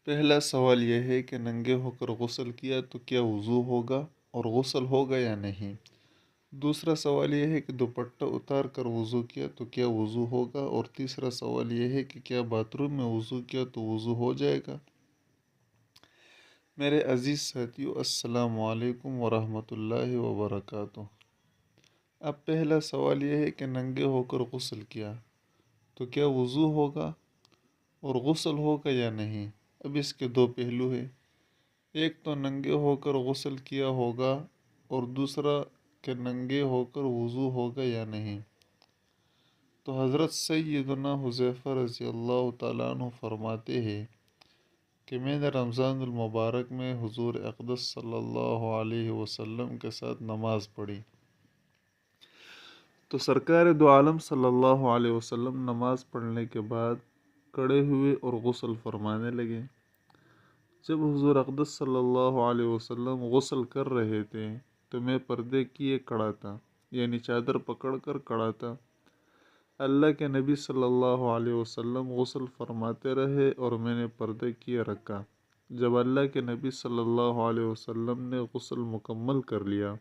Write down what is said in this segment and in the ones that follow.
پہلا سوال یہ ہے کہ ننگے ہو کر غسل کیا تو کیا وضو ہوگا اور غسل ہوگا یا نہیں۔ دوسرا سوال یہ ہے کہ دوپٹہ اتار کر وضو کیا تو کیا وضو ہوگا، اور تیسرا سوال یہ ہے کہ کیا باتھ روم میں وضو کیا تو وضو ہو جائے گا۔ میرے عزیز ساتھیو، السلام علیکم ورحمۃ اللہ وبرکاتہ۔ اب پہلا سوال یہ ہے کہ ننگے ہو کر غسل کیا تو کیا وضو ہوگا اور غسل ہوگا یا نہیں۔ اب اس کے دو پہلو ہیں، ایک تو ننگے ہو کر غسل کیا ہوگا اور دوسرا کہ ننگے ہو کر وضو ہوگا یا نہیں۔ تو حضرت سیدنا حذیفہ رضی اللہ تعالیٰ عنہ فرماتے ہیں کہ میں نے رمضان المبارک میں حضور اقدس صلی اللہ علیہ وسلم کے ساتھ نماز پڑھی، تو سرکار دو عالم صلی اللہ علیہ وسلم نماز پڑھنے کے بعد کھڑے ہوئے اور غسل فرمانے لگے۔ جب حضور اقدس صلی اللہ علیہ وسلم غسل کر رہے تھے تو میں پردے کیے کھڑا تھا، یعنی چادر پکڑ کر کھڑا تھا۔ اللہ کے نبی صلی اللہ علیہ وسلم غسل فرماتے رہے اور میں نے پردے کیے رکھا۔ جب اللہ کے نبی صلی اللہ علیہ وسلم نے غسل مکمل کر لیا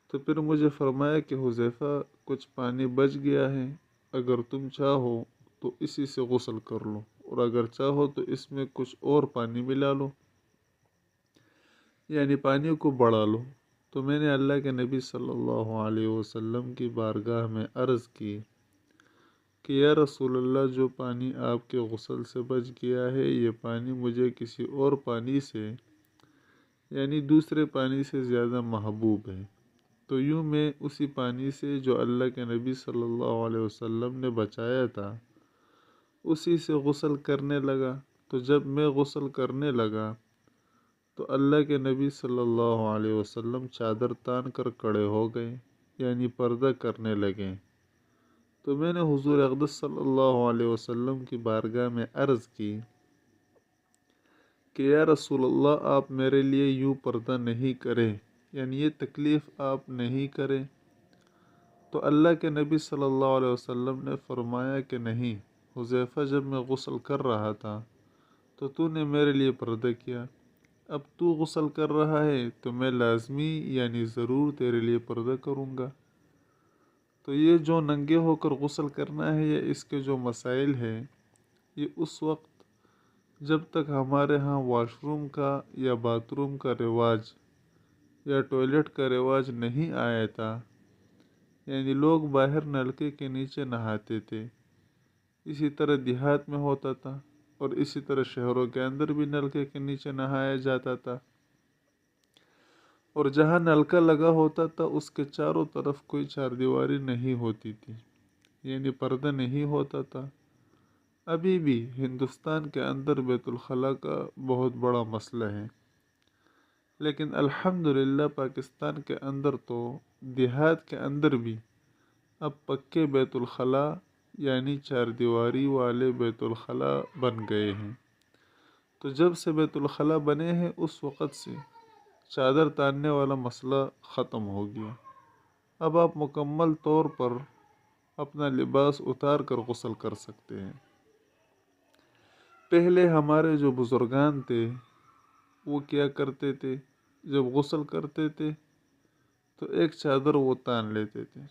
تو پھر مجھے فرمایا کہ حذیفہ کچھ پانی بچ گیا ہے، اگر تم چاہو تو اسی سے غسل کر لو، اور اگر چاہو تو اس میں کچھ اور پانی ملا لو، یعنی پانی کو بڑھا لو۔ تو میں نے اللہ کے نبی صلی اللہ علیہ وسلم کی بارگاہ میں عرض کی کہ یا رسول اللہ، جو پانی آپ کے غسل سے بچ گیا ہے یہ پانی مجھے کسی اور پانی سے، یعنی دوسرے پانی سے زیادہ محبوب ہے۔ تو یوں میں اسی پانی سے جو اللہ کے نبی صلی اللہ علیہ وسلم نے بچایا تھا اسی سے غسل کرنے لگا۔ تو جب میں غسل کرنے لگا تو اللہ کے نبی صلی اللہ علیہ وسلم چادر تان کر کھڑے ہو گئے، یعنی پردہ کرنے لگے۔ تو میں نے حضور اقدس صلی اللہ علیہ وسلم کی بارگاہ میں عرض کی کہ یا رسول اللہ، آپ میرے لیے یوں پردہ نہیں کریں، یعنی یہ تکلیف آپ نہیں کریں۔ تو اللہ کے نبی صلی اللہ علیہ وسلم نے فرمایا کہ نہیں حذیفہ، جب میں غسل کر رہا تھا تو نے میرے لیے پردہ کیا، اب تو غسل کر رہا ہے تو میں لازمی یعنی ضرور تیرے لیے پردہ کروں گا۔ تو یہ جو ننگے ہو کر غسل کرنا ہے، یہ اس کے جو مسائل ہیں، یہ اس وقت جب تک ہمارے ہاں واش روم کا یا باتھ روم کا رواج یا ٹوائلٹ کا رواج نہیں آیا تھا، یعنی لوگ باہر نلکے کے نیچے نہاتے تھے، اسی طرح دیہات میں ہوتا تھا، اور اسی طرح شہروں کے اندر بھی نلکے کے نیچے نہایا جاتا تھا، اور جہاں نلکا لگا ہوتا تھا اس کے چاروں طرف کوئی چار دیواری نہیں ہوتی تھی، یعنی پردہ نہیں ہوتا تھا۔ ابھی بھی ہندوستان کے اندر بیت الخلاء کا بہت بڑا مسئلہ ہے، لیکن الحمدللہ پاکستان کے اندر تو دیہات کے اندر بھی اب پکے بیت الخلاء یعنی چار دیواری والے بیت الخلاء بن گئے ہیں۔ تو جب سے بیت الخلاء بنے ہیں اس وقت سے چادر تاننے والا مسئلہ ختم ہو گیا۔ اب آپ مکمل طور پر اپنا لباس اتار کر غسل کر سکتے ہیں۔ پہلے ہمارے جو بزرگان تھے وہ کیا کرتے تھے، جب غسل کرتے تھے تو ایک چادر وہ تان لیتے تھے،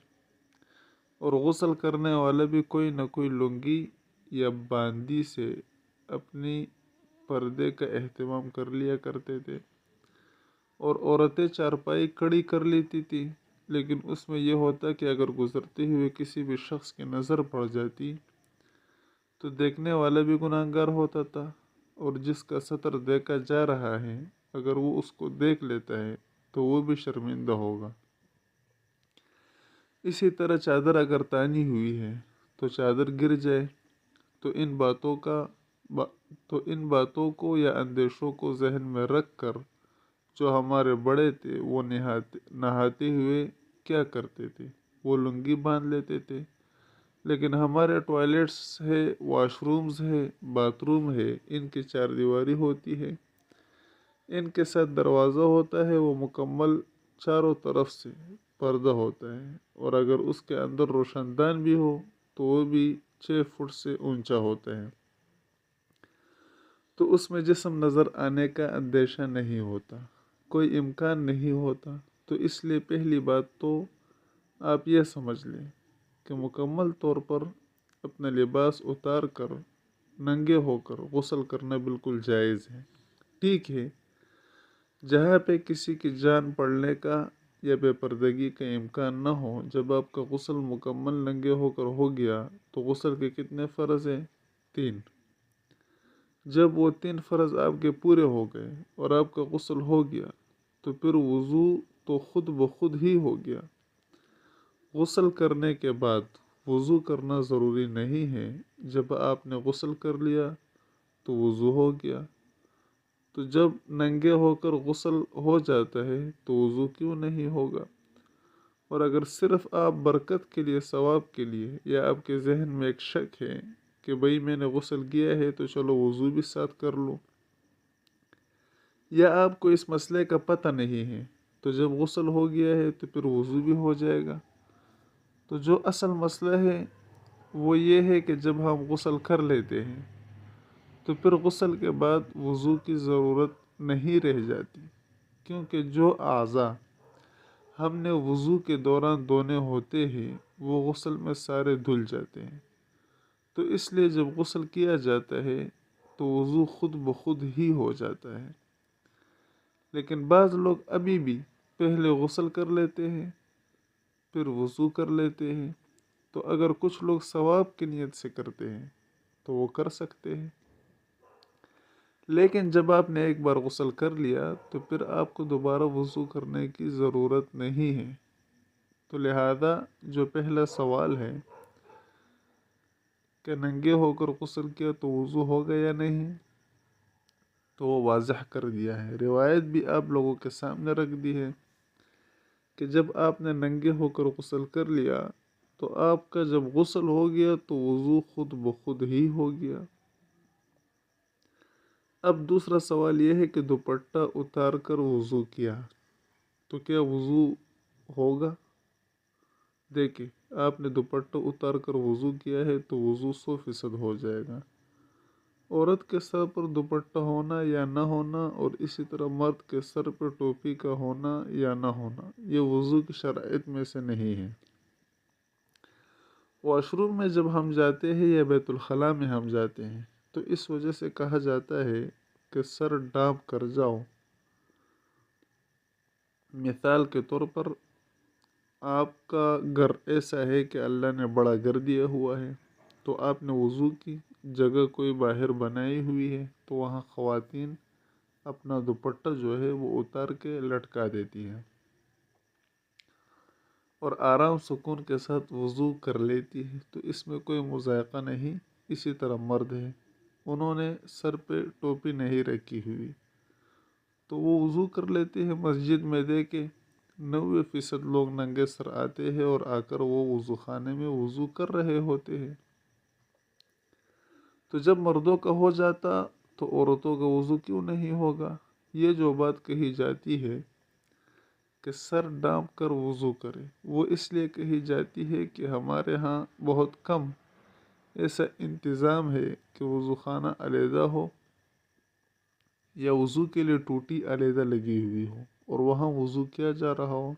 اور غسل کرنے والا بھی کوئی نہ کوئی لنگی یا باندی سے اپنی پردے کا اہتمام کر لیا کرتے تھے، اور عورتیں چارپائی کھڑی کر لیتی تھی، لیکن اس میں یہ ہوتا کہ اگر گزرتے ہوئے کسی بھی شخص کی نظر پڑ جاتی تو دیکھنے والا بھی گناہگار ہوتا تھا، اور جس کا سطر دیکھا جا رہا ہے اگر وہ اس کو دیکھ لیتا ہے تو وہ بھی شرمندہ ہوگا۔ اسی طرح چادر اگر تانی ہوئی ہے تو چادر گر جائے تو ان باتوں کو یا اندیشوں کو ذہن میں رکھ کر جو ہمارے بڑے تھے وہ نہاتے ہوئے کیا کرتے تھے، وہ لنگی باندھ لیتے تھے۔ لیکن ہمارے ٹوائلٹس ہے، واش رومز ہے، باتھ روم ہے، ان کی چار دیواری ہوتی ہے، ان کے ساتھ دروازہ ہوتا ہے، وہ مکمل چاروں طرف سے پردہ ہوتا ہے، اور اگر اس کے اندر روشن دان بھی ہو تو وہ بھی 6 فٹ سے اونچا ہوتا ہے۔ تو اس میں جسم نظر آنے کا اندیشہ نہیں ہوتا، کوئی امکان نہیں ہوتا۔ تو اس لیے پہلی بات تو آپ یہ سمجھ لیں کہ مکمل طور پر اپنا لباس اتار کر ننگے ہو کر غسل کرنا بالکل جائز ہے۔ ٹھیک ہے، جہاں پہ کسی کی جان پڑنے کا یا بے پردگی کا امکان نہ ہو، جب آپ کا غسل مکمل ننگے ہو کر ہو گیا تو غسل کے کتنے فرض ہیں؟ 3۔ جب وہ 3 فرض آپ کے پورے ہو گئے اور آپ کا غسل ہو گیا تو پھر وضو تو خود بخود ہی ہو گیا۔ غسل کرنے کے بعد وضو کرنا ضروری نہیں ہے، جب آپ نے غسل کر لیا تو وضو ہو گیا۔ تو جب ننگے ہو کر غسل ہو جاتا ہے تو وضو کیوں نہیں ہوگا؟ اور اگر صرف آپ برکت کے لیے، ثواب کے لیے، یا آپ کے ذہن میں ایک شک ہے کہ بھئی میں نے غسل کیا ہے تو چلو وضو بھی ساتھ کر لوں، یا آپ کو اس مسئلے کا پتہ نہیں ہے، تو جب غسل ہو گیا ہے تو پھر وضو بھی ہو جائے گا۔ تو جو اصل مسئلہ ہے وہ یہ ہے کہ جب ہم غسل کر لیتے ہیں تو پھر غسل کے بعد وضو کی ضرورت نہیں رہ جاتی، کیونکہ جو اعضاء ہم نے وضو کے دوران دھونے ہوتے ہیں وہ غسل میں سارے دھل جاتے ہیں۔ تو اس لیے جب غسل کیا جاتا ہے تو وضو خود بخود ہی ہو جاتا ہے۔ لیکن بعض لوگ ابھی بھی پہلے غسل کر لیتے ہیں پھر وضو کر لیتے ہیں۔ تو اگر کچھ لوگ ثواب کی نیت سے کرتے ہیں تو وہ کر سکتے ہیں، لیکن جب آپ نے ایک بار غسل کر لیا تو پھر آپ کو دوبارہ وضو کرنے کی ضرورت نہیں ہے۔ تو لہذا جو پہلا سوال ہے کہ ننگے ہو کر غسل کیا تو وضو ہوگا یا نہیں، تو وہ واضح کر دیا ہے، روایت بھی آپ لوگوں کے سامنے رکھ دی ہے کہ جب آپ نے ننگے ہو کر غسل کر لیا تو آپ کا جب غسل ہو گیا تو وضو خود بخود ہی ہو گیا۔ اب دوسرا سوال یہ ہے کہ دوپٹہ اتار کر وضو کیا تو کیا وضو ہوگا؟ دیکھیں، آپ نے دوپٹہ اتار کر وضو کیا ہے تو وضو 100% ہو جائے گا۔ عورت کے سر پر دوپٹہ ہونا یا نہ ہونا، اور اسی طرح مرد کے سر پر ٹوپی کا ہونا یا نہ ہونا، یہ وضو کی شرائط میں سے نہیں ہے۔ واش روم میں جب ہم جاتے ہیں یا بیت الخلاء میں ہم جاتے ہیں تو اس وجہ سے کہا جاتا ہے کہ سر ڈانپ کر جاؤ۔ مثال کے طور پر آپ کا گھر ایسا ہے کہ اللہ نے بڑا گھر دیا ہوا ہے، تو آپ نے وضو کی جگہ کوئی باہر بنائی ہوئی ہے تو وہاں خواتین اپنا دوپٹہ جو ہے وہ اتار کے لٹکا دیتی ہیں اور آرام سکون کے ساتھ وضو کر لیتی ہے، تو اس میں کوئی مضائقہ نہیں۔ اسی طرح مرد ہے، انہوں نے سر پہ ٹوپی نہیں رکھی ہوئی تو وہ وضو کر لیتے ہیں۔ مسجد میں دیکھے 90% لوگ ننگے سر آتے ہیں اور آ کر وہ وضو خانے میں وضو کر رہے ہوتے ہیں۔ تو جب مردوں کا ہو جاتا تو عورتوں کا وضو کیوں نہیں ہوگا؟ یہ جو بات کہی جاتی ہے کہ سر ڈانپ کر وضو کرے، وہ اس لیے کہی جاتی ہے کہ ہمارے ہاں بہت کم ایسا انتظام ہے کہ وضو خانہ علیحدہ ہو یا وضو کے لیے ٹوٹی علیحدہ لگی ہوئی ہو اور وہاں وضو کیا جا رہا ہو،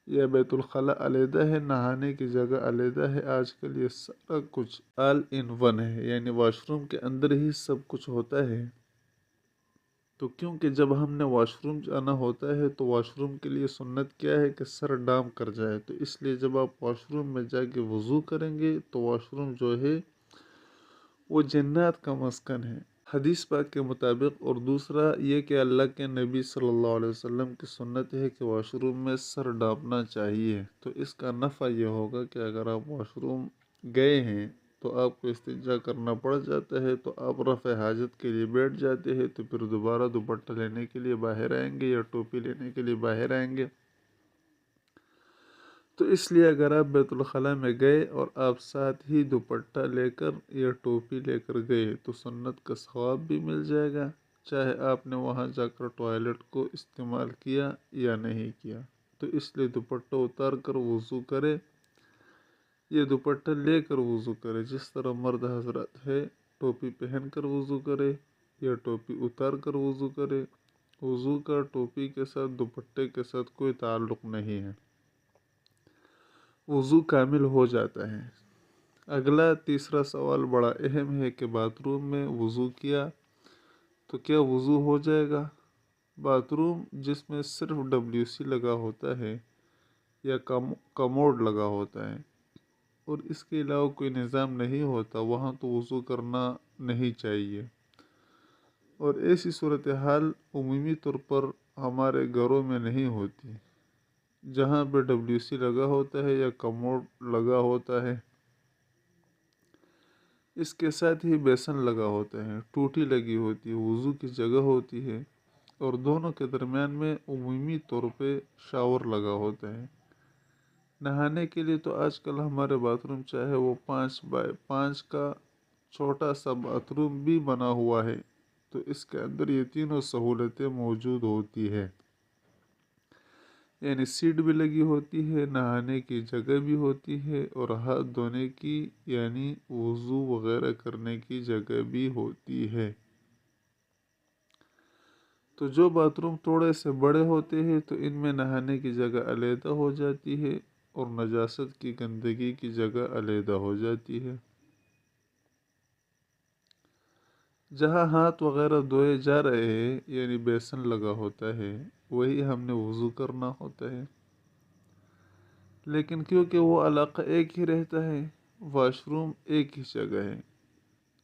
یا بیت الخلاء علیحدہ ہے، نہانے کی جگہ علیحدہ ہے۔ آج کل یہ سارا کچھ آل ان ون ہے، یعنی واش روم کے اندر ہی سب کچھ ہوتا ہے۔ تو کیونکہ جب ہم نے واش روم جانا ہوتا ہے تو واش روم کے لیے سنت کیا ہے کہ سر ڈانپ کر جائے، تو اس لیے جب آپ واش روم میں جا کے وضو کریں گے تو واش روم جو ہے وہ جنات کا مسکن ہے حدیث پاک کے مطابق۔ اور دوسرا یہ کہ اللہ کے نبی صلی اللہ علیہ وسلم کی سنت ہے کہ واش روم میں سر ڈانپنا چاہیے۔ تو اس کا نفع یہ ہوگا کہ اگر آپ واش روم گئے ہیں تو آپ کو استنجا کرنا پڑ جاتا ہے تو آپ رفع حاجت کے لیے بیٹھ جاتے ہیں، تو پھر دوبارہ دوپٹہ لینے کے لیے باہر آئیں گے یا ٹوپی لینے کے لیے باہر آئیں گے۔ تو اس لیے اگر آپ بیت الخلاء میں گئے اور آپ ساتھ ہی دوپٹہ لے کر یا ٹوپی لے کر گئے تو سنت کا ثواب بھی مل جائے گا، چاہے آپ نے وہاں جا کر ٹوائلٹ کو استعمال کیا یا نہیں کیا۔ تو اس لیے دوپٹہ اتار کر وضو کرے، یہ دوپٹہ لے کر وضو کرے، جس طرح مرد حضرات ہے ٹوپی پہن کر وضو کرے یا ٹوپی اتار کر وضو کرے، وضو کا ٹوپی کے ساتھ دوپٹے کے ساتھ کوئی تعلق نہیں ہے، وضو کامل ہو جاتا ہے۔ اگلا تیسرا سوال بڑا اہم ہے کہ باتھ روم میں وضو کیا تو کیا وضو ہو جائے گا؟ باتھ روم جس میں صرف WC لگا ہوتا ہے یا کموڈ لگا ہوتا ہے اور اس کے علاوہ کوئی نظام نہیں ہوتا، وہاں تو وضو کرنا نہیں چاہیے۔ اور ایسی صورتحال عمومی طور پر ہمارے گھروں میں نہیں ہوتی، جہاں پہ WC لگا ہوتا ہے یا کموڈ لگا ہوتا ہے، اس کے ساتھ ہی بیسن لگا ہوتا ہے، ٹوٹی لگی ہوتی ہے، وضو کی جگہ ہوتی ہے، اور دونوں کے درمیان میں عمومی طور پہ شاور لگا ہوتا ہے۔ نہانے کے لیے تو آج کل ہمارے باتھ روم چاہے وہ 5x5 کا چھوٹا سا باتھ روم بھی بنا ہوا ہے تو اس کے اندر یہ تینوں سہولتیں موجود ہوتی ہے، یعنی سیٹ بھی لگی ہوتی ہے، نہانے کی جگہ بھی ہوتی ہے، اور ہاتھ دھونے کی یعنی وضو وغیرہ کرنے کی جگہ بھی ہوتی ہے۔ تو جو باتھ روم تھوڑے سے بڑے ہوتے ہیں تو ان میں نہانے کی جگہ علیحدہ ہو جاتی ہے اور نجاست کی گندگی کی جگہ علیحدہ ہو جاتی ہے۔ جہاں ہاتھ وغیرہ دھوئے جا رہے ہیں یعنی بیسن لگا ہوتا ہے وہی ہم نے وضو کرنا ہوتا ہے، لیکن کیونکہ وہ علاقہ ایک ہی رہتا ہے، واش روم ایک ہی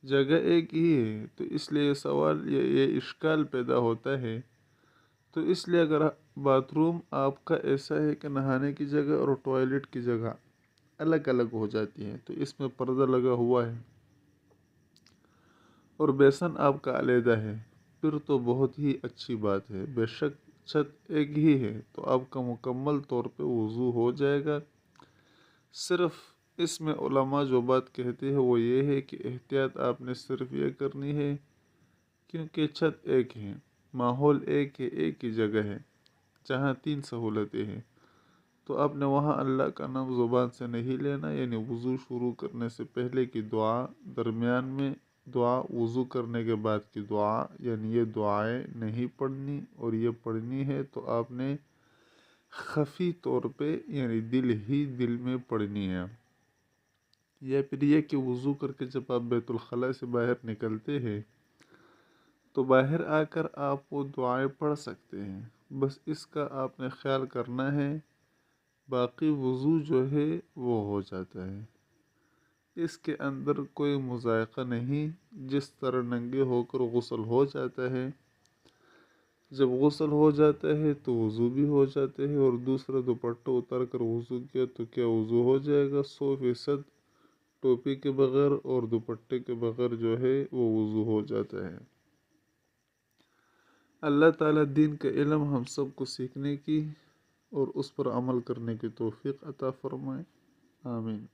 جگہ ایک ہی ہے، تو اس لیے سوال یہ اشکال پیدا ہوتا ہے۔ تو اس لیے اگر باتھ روم آپ کا ایسا ہے کہ نہانے کی جگہ اور ٹوائلٹ کی جگہ الگ الگ ہو جاتی ہے تو اس میں پردہ لگا ہوا ہے اور بیسن آپ کا علیحدہ ہے، پھر تو بہت ہی اچھی بات ہے، بے شک چھت ایک ہی ہے تو آپ کا مکمل طور پہ وضو ہو جائے گا۔ صرف اس میں علماء جو بات کہتے ہیں وہ یہ ہے کہ احتیاط آپ نے صرف یہ کرنی ہے کیونکہ چھت ایک ہے، ماحول ایک ہے، ایک ہی جگہ ہے جہاں 3 سہولتیں ہیں، تو آپ نے وہاں اللہ کا نام زبان سے نہیں لینا، یعنی وضو شروع کرنے سے پہلے کی دعا، درمیان میں دعا، وضو کرنے کے بعد کی دعا، یعنی یہ دعائیں نہیں پڑھنی، اور یہ پڑھنی ہے تو آپ نے خفی طور پہ یعنی دل میں پڑھنی ہے۔ یا پھر یہ کہ وضو کر کے جب آپ بیت الخلاء سے باہر نکلتے ہیں تو باہر آ کر آپ وہ دعائیں پڑھ سکتے ہیں، بس اس کا آپ نے خیال کرنا ہے، باقی وضو جو ہے وہ ہو جاتا ہے، اس کے اندر کوئی مذائقہ نہیں، جس طرح ننگے ہو کر غسل ہو جاتا ہے، جب غسل ہو جاتا ہے تو وضو بھی ہو جاتے ہیں، اور دوسرا دوپٹہ اتار کر وضو کیا تو کیا وضو ہو جائے گا 100%، ٹوپی کے بغیر اور دوپٹے کے بغیر جو ہے وہ وضو ہو جاتا ہے۔ اللہ تعالیٰ دین کا علم ہم سب کو سیکھنے کی اور اس پر عمل کرنے کی توفیق عطا فرمائے، آمین۔